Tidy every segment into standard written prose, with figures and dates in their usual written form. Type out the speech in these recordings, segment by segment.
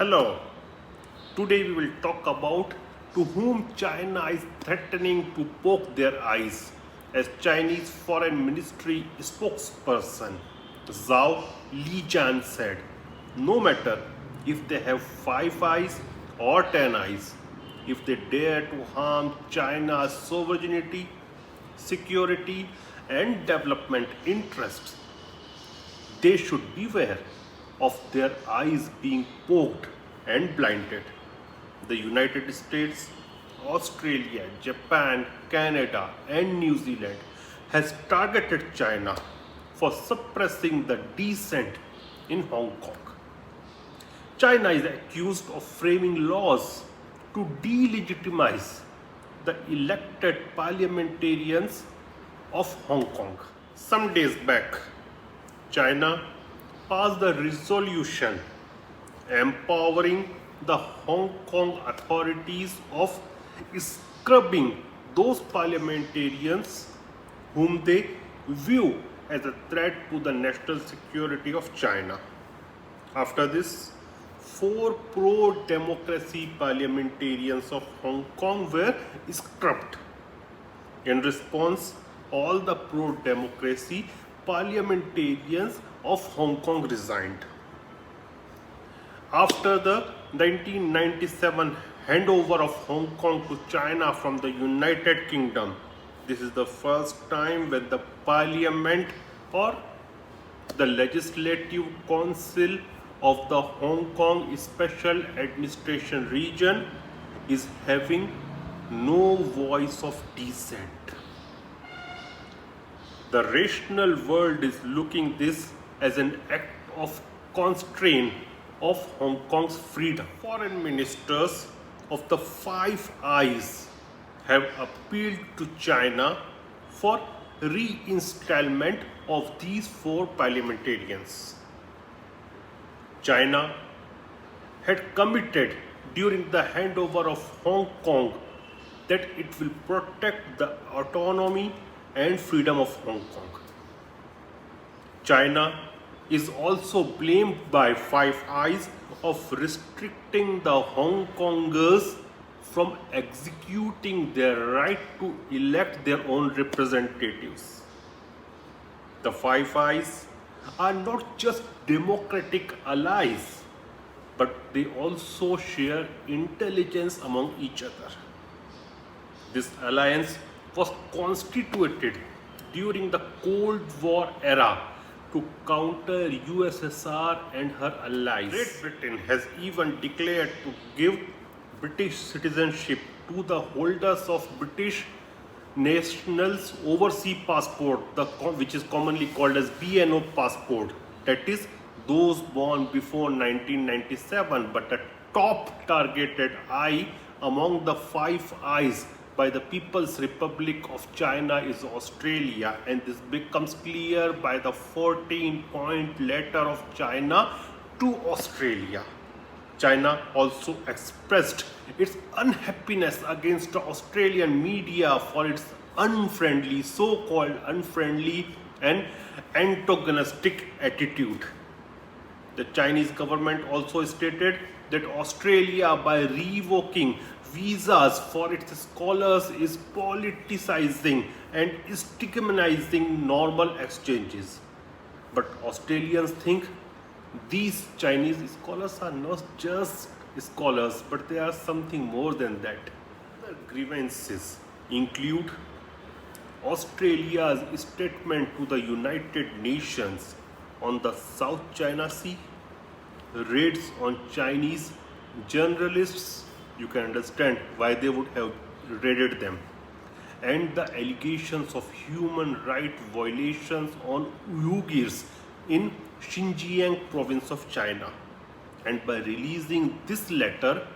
Hello, today we will talk about to whom China is threatening to poke their eyes as Chinese Foreign Ministry spokesperson Zhao Lijian said, no matter if they have 5 eyes or 10 eyes, if they dare to harm China's sovereignty, security and development interests, they should beware of their eyes being poked and blinded. The United States, Australia, Japan, Canada, and New Zealand has targeted China for suppressing the dissent in Hong Kong. China is accused of framing laws to delegitimize the elected parliamentarians of Hong Kong. Some days back, China passed a resolution empowering the Hong Kong authorities of scrubbing those parliamentarians whom they view as a threat to the national security of China. After this, 4 pro-democracy parliamentarians of Hong Kong were scrubbed. In response, all the pro-democracy parliamentarians of Hong Kong resigned. After the 1997 handover of Hong Kong to China from the United Kingdom, this is the first time when the parliament or the legislative council of the Hong Kong Special Administration Region is having no voice of dissent. The rational world is looking this as an act of constraint of Hong Kong's freedom. Foreign ministers of the 5 eyes have appealed to China for reinstallment of these 4 parliamentarians. China had committed during the handover of Hong Kong that it will protect the autonomy and freedom of Hong Kong. China is also blamed by 5 eyes of restricting the Hong Kongers from executing their right to elect their own representatives. The 5 eyes are not just democratic allies, but they also share intelligence among each other. This alliance was constituted during the Cold War era to counter USSR and her allies. Great Britain has even declared to give British citizenship to the holders of British nationals overseas passport, which is commonly called as BNO passport, that is those born before 1997. But the top targeted eye among the 5 eyes by the People's Republic of China is Australia, and this becomes clear by the 14-point letter of China to Australia. China also expressed its unhappiness against the Australian media for its unfriendly, so-called unfriendly and antagonistic attitude. The Chinese government also stated that Australia, by revoking visas for its scholars, is politicizing and stigmatizing normal exchanges. But Australians think these Chinese scholars are not just scholars, but they are something more than that. The grievances include Australia's statement to the United Nations on the South China Sea, raids on Chinese journalists, you can understand why they would have raided them, and the allegations of human rights violations on Uyghurs in Xinjiang province of China. And by releasing this letter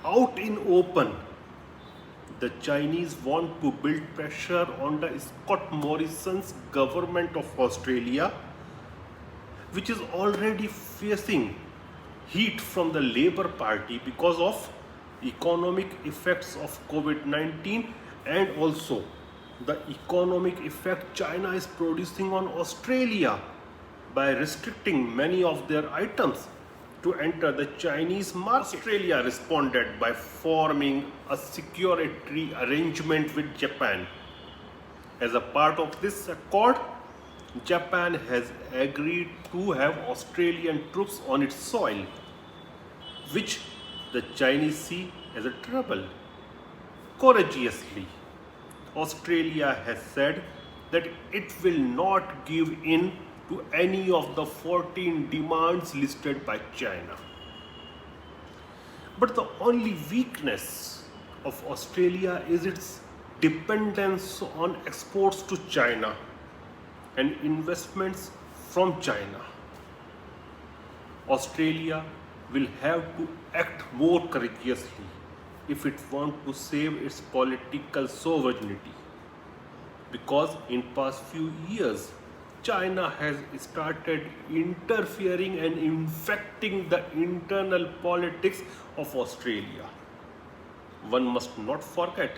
out in open, the Chinese want to build pressure on the Scott Morrison's government of Australia, which is already facing heat from the Labour Party because of economic effects of COVID-19 and also the economic effect China is producing on Australia by restricting many of their items to enter the Chinese market. Australia responded by forming a security arrangement with Japan. As a part of this accord, Japan has agreed to have Australian troops on its soil, which the Chinese see as a trouble. Courageously, Australia has said that it will not give in to any of the 14 demands listed by China. But the only weakness of Australia is its dependence on exports to China and investments from China. Australia will have to act more courageously if it wants to save its political sovereignty, because in past few years China has started interfering and infecting the internal politics of Australia. One must not forget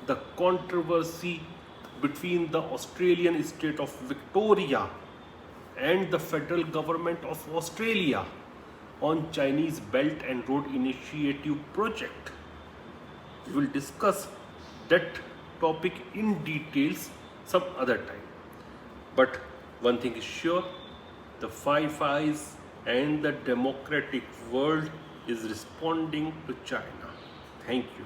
the controversy between the Australian state of Victoria and the federal government of Australia on Chinese Belt and Road Initiative project. We will discuss that topic in details some other time. But one thing is sure, the Five Eyes and the democratic world is responding to China. Thank you.